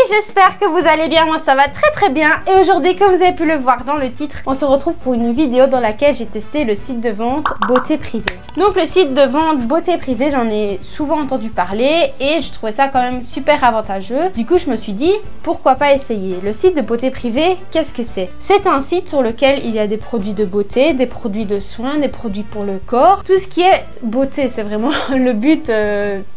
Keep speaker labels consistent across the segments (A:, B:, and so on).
A: j'espère que vous allez bien, moi ça va très bien. Et aujourd'hui, comme vous avez pu le voir dans le titre, on se retrouve pour une vidéo dans laquelle j'ai testé le site de vente Beauté Privée. Donc le site de vente Beauté Privée, j'en ai souvent entendu parler et je trouvais ça quand même super avantageux. Du coup je me suis dit, pourquoi pas essayer. Le site de Beauté Privée, qu'est-ce que c'est? C'est un site sur lequel il y a des produits de beauté, des produits de soins, des produits pour le corps. Tout ce qui est beauté, c'est vraiment le but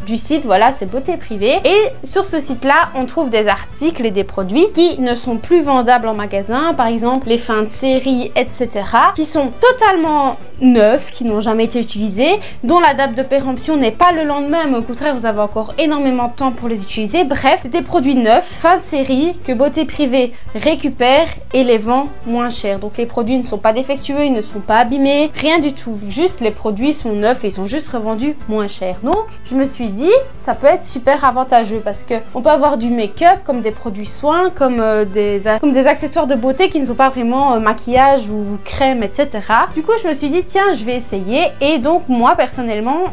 A: du site, voilà, c'est Beauté Privée. Et sur ce site-là, on trouve des articles et des produits qui ne sont plus vendables en magasin, par exemple les fins de série, etc., qui sont totalement neufs, qui n'ont jamais été utilisés, dont la date de péremption n'est pas le lendemain, mais au contraire vous avez encore énormément de temps pour les utiliser. Bref, c'est des produits neufs, fin de série, que Beauté Privée récupère et les vend moins cher. Donc les produits ne sont pas défectueux, ils ne sont pas abîmés, rien du tout. Juste les produits sont neufs et ils sont juste revendus moins cher. Donc je me suis dit, ça peut être super avantageux parce que on peut avoir du make-up, comme des produits soins, comme des accessoires de beauté qui ne sont pas vraiment maquillage ou crème, etc. Du coup je me suis dit tiens, je vais essayer. Et donc moi personnellement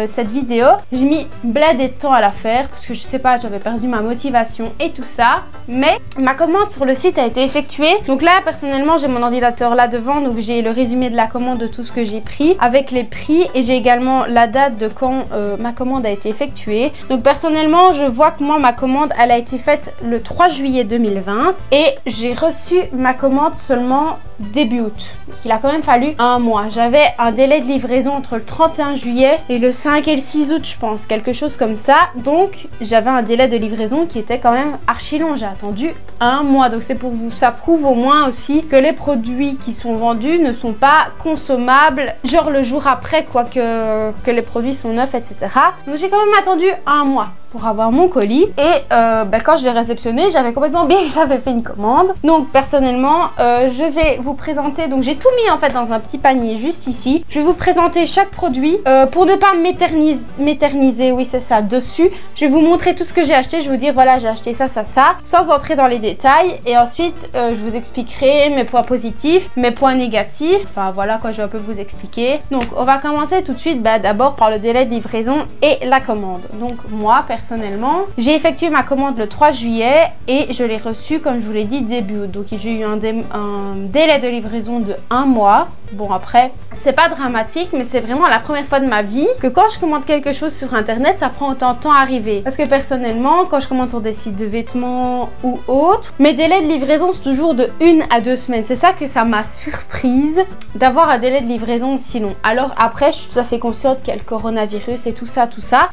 A: cette vidéo, j'ai mis blindé de temps à la faire parce que je sais pas, j'avais perdu ma motivation et tout ça, mais ma commande sur le site a été effectuée. Donc là personnellement j'ai mon ordinateur là devant, donc j'ai le résumé de la commande de tout ce que j'ai pris avec les prix et j'ai également la date de quand ma commande a été effectuée. Donc personnellement je vois que moi ma commande elle a été faite le 3 juillet 2020 et j'ai reçu ma commande seulement début août. Il a quand même fallu un mois. J'avais un délai de livraison entre le 31 juillet et le 5 et le 6 août je pense, quelque chose comme ça. Donc j'avais un délai de livraison qui était quand même archi long. J'ai attendu un mois. Donc c'est pour vous, ça prouve au moins aussi que les produits qui sont vendus ne sont pas consommables genre le jour après, quoi, que les produits sont neufs, etc. Donc j'ai quand même attendu un mois pour avoir mon colis et quand je l'ai réceptionné, j'avais complètement oublié que j'avais fait une commande. Donc personnellement je vais vous présenter, donc j'ai tout mis en fait dans un petit panier juste ici. Je vais vous présenter chaque produit pour ne pas m'éterniser, oui c'est ça, dessus. Je vais vous montrer tout ce que j'ai acheté, je vais vous dire voilà j'ai acheté ça, sans entrer dans les détails, et ensuite je vous expliquerai mes points positifs, mes points négatifs, enfin voilà quoi, je vais un peu vous expliquer. Donc on va commencer tout de suite d'abord par le délai de livraison et la commande. Donc moi personnellement, j'ai effectué ma commande le 3 juillet et je l'ai reçue comme je vous l'ai dit début août. Donc j'ai eu un délai de livraison de un mois. Bon après, c'est pas dramatique, mais c'est vraiment la première fois de ma vie que quand je commande quelque chose sur internet, ça prend autant de temps à arriver. Parce que personnellement, quand je commande sur des sites de vêtements ou autres, mes délais de livraison sont toujours de 1 à 2 semaines. C'est ça que ça m'a surprise d'avoir un délai de livraison si long. Alors après, je suis tout à fait consciente qu'il y a le coronavirus et tout ça,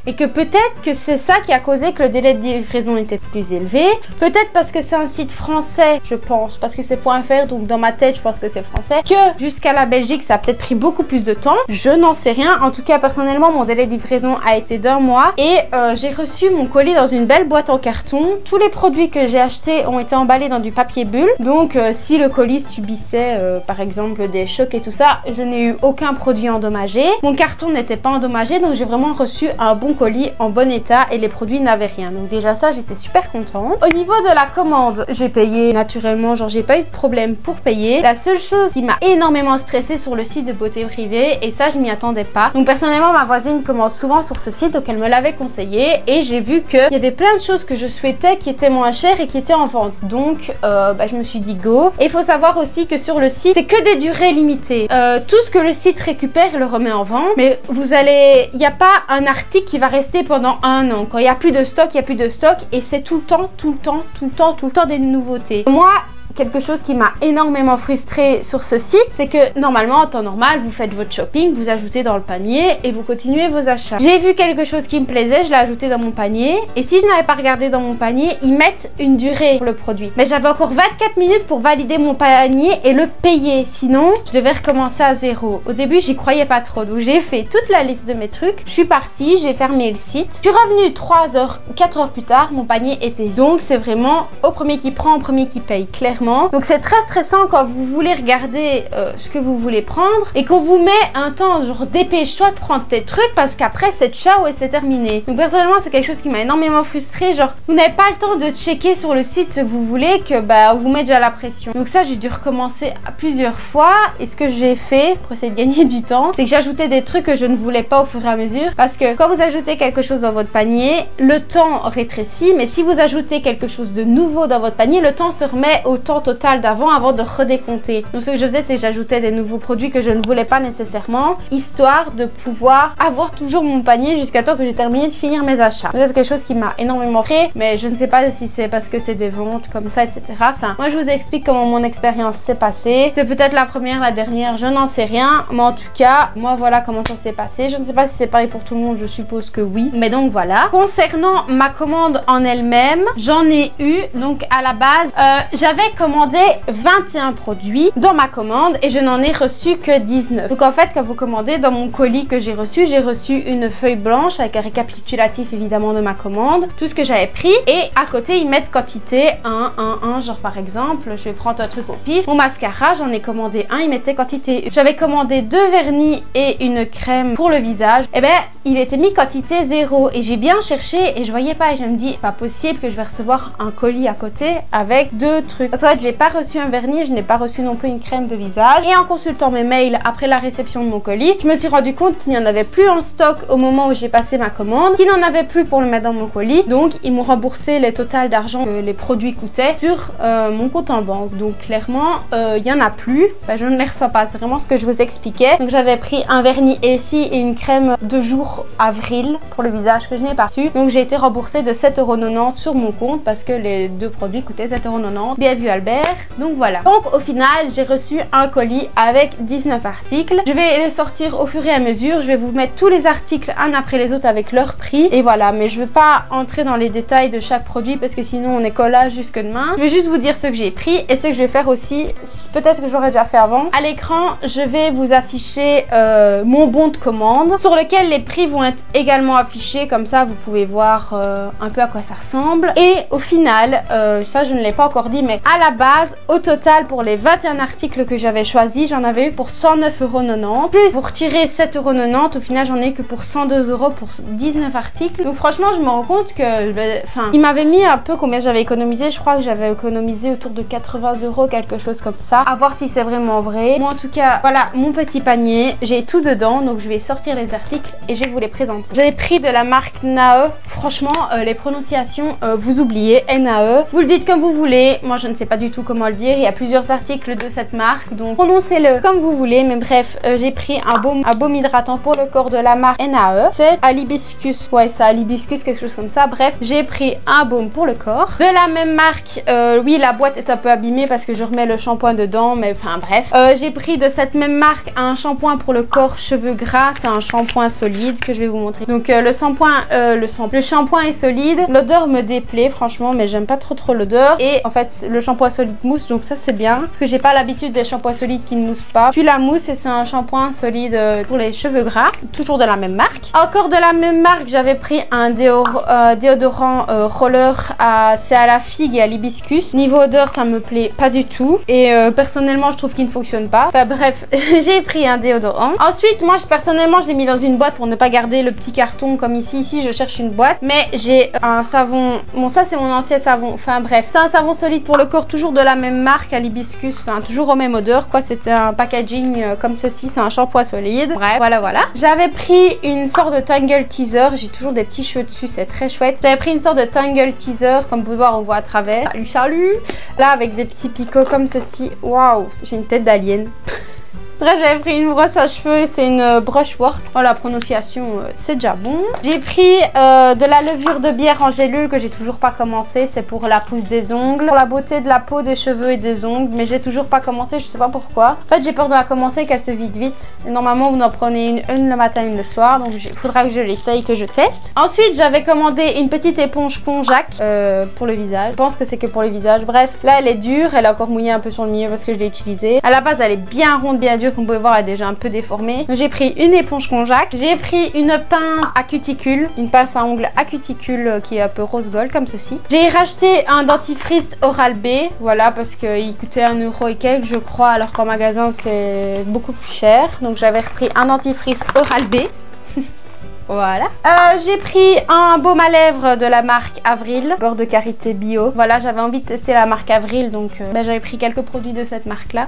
A: et que peut-être que c'est ça qui a causé que le délai de livraison était plus élevé. Peut-être parce que c'est un site français, je pense, parce que c'est .fr, donc dans ma tête, je pense que c'est français, que jusqu'à la Belgique, ça a peut-être pris beaucoup plus de temps. Je n'en sais rien. En tout cas, personnellement, mon délai de livraison a été d'un mois et j'ai reçu mon colis dans une belle boîte en carton. Tous les produits que j'ai achetés ont été emballés dans du papier bulle. Donc, si le colis subissait, par exemple, des chocs et tout ça, je n'ai eu aucun produit endommagé. Mon carton n'était pas endommagé, donc j'ai vraiment reçu un bon colis en bon état et les produits n'avaient rien. Donc déjà ça, j'étais super contente. Au niveau de la commande, j'ai payé naturellement, genre j'ai pas eu de problème pour payer. La seule chose qui m'a énormément stressée sur le site de Beauté Privée, et ça je m'y attendais pas. Donc personnellement ma voisine commande souvent sur ce site, donc elle me l'avait conseillé et j'ai vu qu'il y avait plein de choses que je souhaitais qui étaient moins chères et qui étaient en vente. Donc je me suis dit go. Et il faut savoir aussi que sur le site c'est que des durées limitées. Tout ce que le site récupère il le remet en vente, mais il n'y a pas un article qui va rester pendant un an. Quand il n'y a plus de stock, il n'y a plus de stock et c'est tout le temps des nouveautés. Moi, quelque chose qui m'a énormément frustrée sur ce site, c'est que normalement en temps normal vous faites votre shopping, vous ajoutez dans le panier et vous continuez vos achats. J'ai vu quelque chose qui me plaisait, je l'ai ajouté dans mon panier et si je n'avais pas regardé dans mon panier, ils mettent une durée pour le produit. Mais j'avais encore 24 minutes pour valider mon panier et le payer, sinon je devais recommencer à zéro. Au début j'y croyais pas trop, donc j'ai fait toute la liste de mes trucs, je suis partie, j'ai fermé le site, je suis revenue 4 heures plus tard, mon panier était. Donc c'est vraiment au premier qui prend, au premier qui paye, clairement. automatiquement. Donc c'est très stressant quand vous voulez regarder ce que vous voulez prendre et qu'on vous met un temps genre dépêche-toi de prendre tes trucs parce qu'après c'est ciao et c'est terminé. Donc personnellement c'est quelque chose qui m'a énormément frustrée, genre vous n'avez pas le temps de checker sur le site ce que vous voulez que bah on vous met déjà la pression. Donc ça j'ai dû recommencer plusieurs fois et ce que j'ai fait pour essayer de gagner du temps c'est que j'ajoutais des trucs que je ne voulais pas au fur et à mesure parce que quand vous ajoutez quelque chose dans votre panier le temps rétrécit, mais si vous ajoutez quelque chose de nouveau dans votre panier le temps se remet au temps total d'avant avant de redécompter. Donc ce que je faisais c'est que j'ajoutais des nouveaux produits que je ne voulais pas nécessairement histoire de pouvoir avoir toujours mon panier jusqu'à temps que j'ai terminé de finir mes achats. C'est quelque chose qui m'a énormément fait, mais je ne sais pas si c'est parce que c'est des ventes comme ça, etc. Enfin, moi je vous explique comment mon expérience s'est passée. C'est peut-être la première, la dernière, je n'en sais rien, mais en tout cas, moi voilà comment ça s'est passé. Je ne sais pas si c'est pareil pour tout le monde, je suppose que oui. Mais donc voilà. Concernant ma commande en elle-même, j'en ai eu, donc à la base, j'avais commandé 21 produits dans ma commande et je n'en ai reçu que 19. Donc en fait, quand vous commandez, dans mon colis que j'ai reçu une feuille blanche avec un récapitulatif évidemment de ma commande, tout ce que j'avais pris et à côté ils mettent quantité 1, genre par exemple, je vais prendre un truc au pif, mon mascara j'en ai commandé un, il mettait quantité 1. J'avais commandé 2 vernis et une crème pour le visage, et ben il était mis quantité 0 et j'ai bien cherché et je voyais pas et je me dis pas possible que je vais recevoir un colis à côté avec 2 trucs. Parce qu'en fait j'ai pas reçu un vernis, je n'ai pas reçu non plus une crème de visage et en consultant mes mails après la réception de mon colis, je me suis rendu compte qu'il n'y en avait plus en stock au moment où j'ai passé ma commande, qu'il n'en avait plus pour le mettre dans mon colis, donc ils m'ont remboursé les totales d'argent que les produits coûtaient sur mon compte en banque. Donc clairement il y en a plus, ben, je ne les reçois pas, c'est vraiment ce que je vous expliquais. Donc j'avais pris un vernis ici et une crème de jour avril pour le visage que je n'ai pas reçu, donc j'ai été remboursée de 7,90 € sur mon compte parce que les 2 produits coûtaient 7,90 €. Bien vu Albert. Donc voilà, donc au final j'ai reçu un colis avec 19 articles. Je vais les sortir au fur et à mesure, je vais vous mettre tous les articles un après les autres avec leur prix et voilà, mais je ne veux pas entrer dans les détails de chaque produit parce que sinon on est collage jusque demain. Je vais juste vous dire ce que j'ai pris et ce que je vais faire aussi, peut-être que j'aurais déjà fait avant. À l'écran je vais vous afficher mon bon de commande sur lequel les prix vont être également affichés, comme ça vous pouvez voir un peu à quoi ça ressemble. Et au final, ça je ne l'ai pas encore dit, mais à la base au total pour les 21 articles que j'avais choisis, j'en avais eu pour 109,90 €. Plus vous retirez 7,90 €, au final j'en ai eu que pour 102 € pour 19 articles. Donc franchement je me rends compte que enfin il m'avait mis un peu combien j'avais économisé. Je crois que j'avais économisé autour de 80 €, quelque chose comme ça, à voir si c'est vraiment vrai. Moi en tout cas voilà mon petit panier, j'ai tout dedans, donc je vais sortir les articles et je vais vous les présenter. J'ai pris de la marque Nae. Franchement les prononciations vous oubliez, Nae, vous le dites comme vous voulez, moi je ne sais pas du tout comment le dire. Il y a plusieurs articles de cette marque, donc prononcez-le comme vous voulez, mais bref j'ai pris un baume hydratant pour le corps de la marque Nae. C'est à l'hibiscus, ouais c'est à l'hibiscus, quelque chose comme ça. Bref, j'ai pris un baume pour le corps de la même marque. Oui, la boîte est un peu abîmée parce que je remets le shampoing dedans, mais enfin bref. J'ai pris de cette même marque un shampoing pour le corps cheveux gras. C'est un shampoing solide que je vais vous montrer. Donc le shampoing est solide, l'odeur me déplaît franchement, mais j'aime pas trop l'odeur. Et en fait le shampoing solide mousse, donc ça c'est bien parce que j'ai pas l'habitude des shampoings solides qui ne moussent pas. Puis la mousse, et c'est un shampoing solide pour les cheveux gras, toujours de la même marque. Encore de la même marque, j'avais pris un déodorant roller, c'est à la figue et à l'hibiscus. Niveau odeur ça me plaît pas du tout et personnellement je trouve qu'il ne fonctionne pas. Enfin bref, j'ai pris un déodorant. Ensuite moi personnellement je l'ai mis dans une boîte pour ne pas garder le petit carton comme ici je cherche une boîte, mais j'ai un savon, bon ça c'est mon ancien savon, enfin bref, c'est un savon solide pour le corps, toujours de la même marque, à l'hibiscus, enfin toujours au même odeur quoi. C'était un packaging comme ceci, c'est un shampoing solide. Bref, voilà. J'avais pris une sorte de Tangle Teaser, j'ai toujours des petits cheveux dessus, c'est très chouette. J'avais pris une sorte de Tangle Teaser, comme vous pouvez voir on voit à travers. Salut, là avec des petits picots comme ceci. Waouh, j'ai une tête d'alien. Bref, j'avais pris une brosse à cheveux et c'est une brushwork. Oh, la prononciation, c'est déjà bon. J'ai pris de la levure de bière en gélule que j'ai toujours pas commencé. C'est pour la pousse des ongles, pour la beauté de la peau, des cheveux et des ongles. Mais j'ai toujours pas commencé, je sais pas pourquoi. En fait, j'ai peur de la commencer qu'elle se vide vite. Et normalement, vous en prenez une le matin, une le soir. Donc, il faudra que je l'essaye, que je teste. Ensuite, j'avais commandé une petite éponge Ponjac pour le visage. Je pense que c'est que pour le visage. Bref, là, elle est dure. Elle est encore mouillée un peu sur le milieu parce que je l'ai utilisée. À la base, elle est bien ronde, bien dure. comme vous pouvez voir, elle est déjà un peu déformée. Donc j'ai pris une éponge Conjac, j'ai pris une pince à cuticule, une pince à ongles à cuticule qui est un peu rose gold comme ceci. J'ai racheté un dentifrice Oral-B, voilà, parce qu'il coûtait 1 € et quelques je crois, alors qu'en magasin c'est beaucoup plus cher. Donc j'avais repris un dentifrice Oral-B. Voilà. J'ai pris un baume à lèvres de la marque Avril, beurre de karité bio. Voilà, j'avais envie de tester la marque Avril, donc j'avais pris quelques produits de cette marque-là.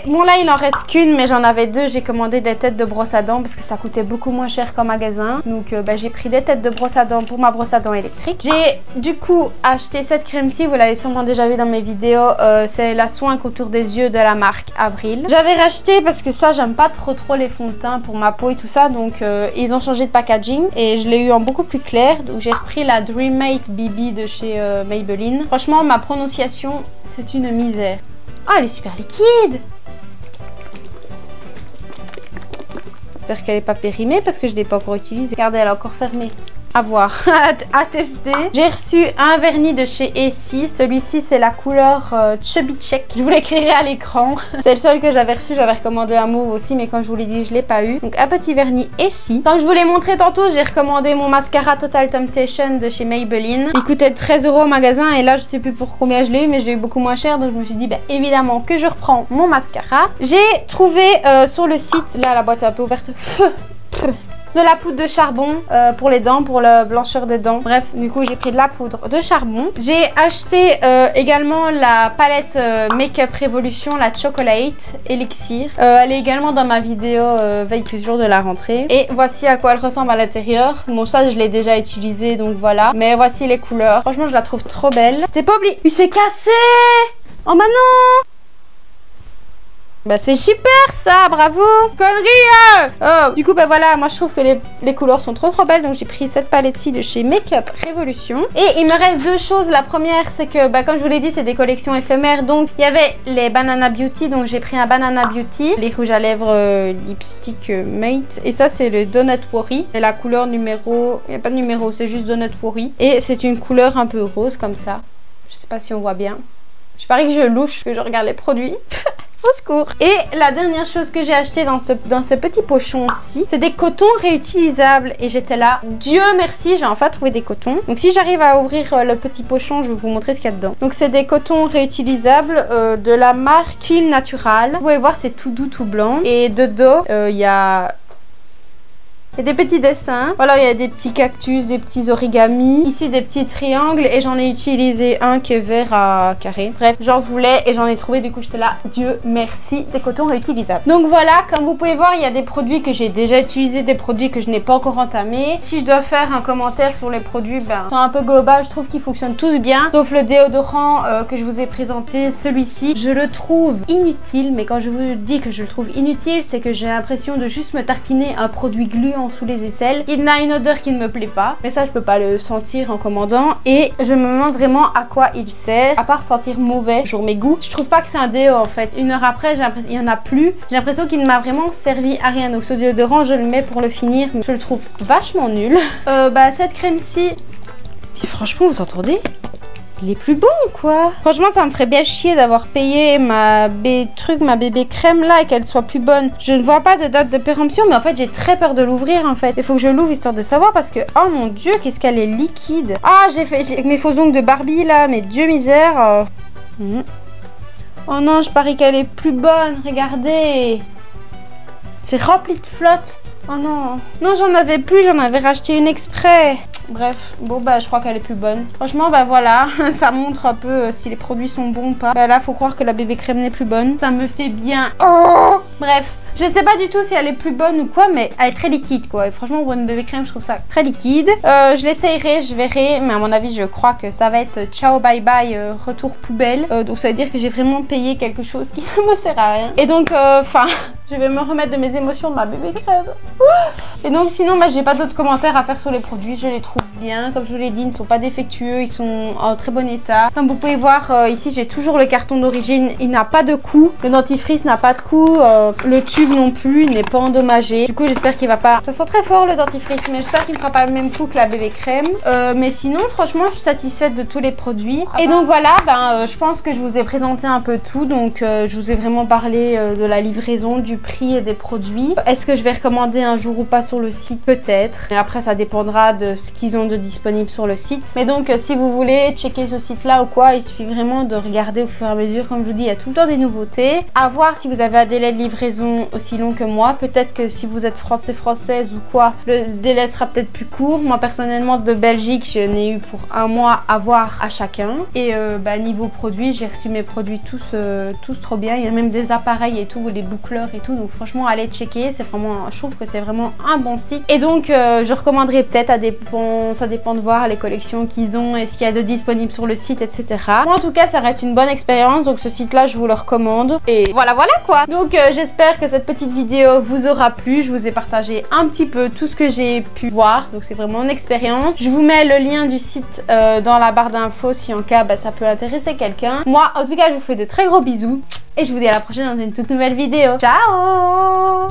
A: Bon là il en reste qu'une, mais j'en avais deux. J'ai commandé des têtes de brosse à dents parce que ça coûtait beaucoup moins cher qu'en magasin. Donc j'ai pris des têtes de brosse à dents pour ma brosse à dents électrique. J'ai du coup acheté cette crème-ci, vous l'avez sûrement déjà vu dans mes vidéos. C'est la soin contour des yeux de la marque Avril. J'avais racheté parce que ça, j'aime pas trop les fonds de teint pour ma peau et tout ça. Donc ils ont changé de packaging. Et je l'ai eu en beaucoup plus clair, donc j'ai repris la Dreammate BB de chez Maybelline. Franchement, ma prononciation, c'est une misère. Ah, elle est super liquide. J'espère qu'elle n'est pas périmée parce que je ne l'ai pas encore utilisée. Regardez, elle est encore fermée. À voir, à tester. J'ai reçu un vernis de chez Essie. Celui-ci, c'est la couleur Chubby Check. Je vous l'écrirai à l'écran. C'est le seul que j'avais reçu. J'avais recommandé un mauve aussi, mais comme je vous l'ai dit, je ne l'ai pas eu. Donc, un petit vernis Essie. Comme je vous l'ai montré tantôt, j'ai recommandé mon mascara Total Temptation de chez Maybelline. Il coûtait 13 € au magasin et là, je sais plus pour combien je l'ai eu, mais je l'ai eu beaucoup moins cher. Donc, je me suis dit, évidemment que je reprends mon mascara. J'ai trouvé sur le site, là, la boîte est un peu ouverte. De la poudre de charbon pour les dents, pour la blancheur des dents. Bref, du coup, j'ai pris de la poudre de charbon. J'ai acheté également la palette Make-up Revolution, la Chocolate Elixir. Elle est également dans ma vidéo veille plus jour de la rentrée. Et voici à quoi elle ressemble à l'intérieur. Bon, ça, je l'ai déjà utilisé, donc voilà. Mais voici les couleurs. Franchement, je la trouve trop belle. C'était pas oublié. Il s'est cassé! Oh, bah non! Bah c'est super ça, bravo. Connerie. Oh. Du coup voilà, moi je trouve que les couleurs sont trop belles. Donc j'ai pris cette palette-ci de chez Make-up Revolution. Et il me reste deux choses. La première, c'est que comme je vous l'ai dit, c'est des collections éphémères. Donc il y avait les Banana Beauty. Donc j'ai pris un Banana Beauty, les rouges à lèvres lipstick Mate. Et ça c'est le Donut Worry. Et la couleur numéro, il n'y a pas de numéro, c'est juste Donut Worry. Et c'est une couleur un peu rose comme ça. Je sais pas si on voit bien. Je parie que je louche, que je regarde les produits. Au secours. Et la dernière chose que j'ai acheté dans ce petit pochon-ci, c'est des cotons réutilisables. Et j'étais là, Dieu merci, j'ai enfin trouvé des cotons. Donc si j'arrive à ouvrir le petit pochon, je vais vous montrer ce qu'il y a dedans. Donc c'est des cotons réutilisables de la marque Fil Natural. Vous pouvez voir, c'est tout doux, tout blanc. Et de dos, il y a des petits dessins. Voilà, il y a des petits cactus, des petits origamis. Ici, des petits triangles. Et j'en ai utilisé un qui est vert à carré. Bref, j'en voulais et j'en ai trouvé. Du coup, j'étais là, Dieu merci, des cotons réutilisables. Donc voilà, comme vous pouvez voir, il y a des produits que j'ai déjà utilisés, des produits que je n'ai pas encore entamés. Si je dois faire un commentaire sur les produits, c'est un peu global. Je trouve qu'ils fonctionnent tous bien. Sauf le déodorant que je vous ai présenté, celui-ci. Je le trouve inutile. Mais quand je vous dis que je le trouve inutile, c'est que j'ai l'impression de juste me tartiner un produit gluant sous les aisselles. Il a une odeur qui ne me plaît pas, mais ça je peux pas le sentir en commandant. Et je me demande vraiment à quoi il sert, à part sentir mauvais sur mes goûts. Je trouve pas que c'est un déo en fait. Une heure après, il y en a plus. J'ai l'impression qu'il ne m'a vraiment servi à rien. Donc ce déodorant, je le mets pour le finir. Je le trouve vachement nul. Cette crème-ci, franchement, vous entendez? Il est plus bon quoi. Franchement ça me ferait bien chier d'avoir payé ma bébé crème là et qu'elle soit plus bonne. Je ne vois pas de date de péremption, mais en fait j'ai très peur de l'ouvrir en fait. Il faut que je l'ouvre histoire de savoir parce que oh mon dieu, qu'est-ce qu'elle est liquide. Ah, j'ai mes faux ongles de Barbie là, mais dieu misère. Oh non, je parie qu'elle est plus bonne, regardez. C'est rempli de flotte. Oh non. Non, j'en avais plus, j'en avais racheté une exprès. Bref, bon je crois qu'elle est plus bonne. Franchement voilà, ça montre un peu si les produits sont bons ou pas. Là faut croire que la bébé crème n'est plus bonne. Ça me fait bien. Oh bref, je sais pas du tout si elle est plus bonne ou quoi, mais elle est très liquide quoi. Et franchement pour une bébé crème je trouve ça très liquide. Je l'essayerai, je verrai, mais à mon avis je crois que ça va être ciao bye bye retour poubelle. Donc ça veut dire que j'ai vraiment payé quelque chose qui ne me sert à rien. Et donc je vais me remettre de mes émotions de ma bébé crème. Et donc sinon j'ai pas d'autres commentaires à faire sur les produits. Je les trouve bien, comme je vous l'ai dit, ils ne sont pas défectueux, ils sont en très bon état. Comme vous pouvez voir ici j'ai toujours le carton d'origine, il n'a pas de coup. Le dentifrice n'a pas de coup, le tube non plus, il n'est pas endommagé. Du coup j'espère qu'il va pas, ça sent très fort le dentifrice, mais j'espère qu'il ne fera pas le même coup que la bébé crème. Mais sinon franchement je suis satisfaite de tous les produits. Et donc voilà, je pense que je vous ai présenté un peu tout. Donc je vous ai vraiment parlé de la livraison, du du prix et des produits. Est-ce que je vais recommander un jour ou pas sur le site? Peut-être. Et après ça dépendra de ce qu'ils ont de disponible sur le site. Mais donc si vous voulez checker ce site là ou quoi, il suffit vraiment de regarder au fur et à mesure. Comme je vous dis, il y a tout le temps des nouveautés. À voir si vous avez un délai de livraison aussi long que moi. Peut-être que si vous êtes française ou quoi, le délai sera peut-être plus court. Moi personnellement de Belgique, je n'ai eu pour un mois à voir à chacun. Et niveau produit, j'ai reçu mes produits tous trop bien. Il y a même des appareils et tout, des boucleurs et tout. Donc franchement, allez checker. C'est vraiment, je trouve que c'est vraiment un bon site. Et donc je recommanderais peut-être, ça dépend de voir les collections qu'ils ont et ce qu'il y a de disponible sur le site, etc. Moi en tout cas, ça reste une bonne expérience. Donc ce site-là, je vous le recommande. Et voilà quoi. Donc j'espère que cette petite vidéo vous aura plu. Je vous ai partagé un petit peu tout ce que j'ai pu voir. Donc c'est vraiment une expérience. Je vous mets le lien du site dans la barre d'infos si en cas ça peut intéresser quelqu'un. Moi en tout cas, je vous fais de très gros bisous. Et je vous dis à la prochaine dans une toute nouvelle vidéo. Ciao!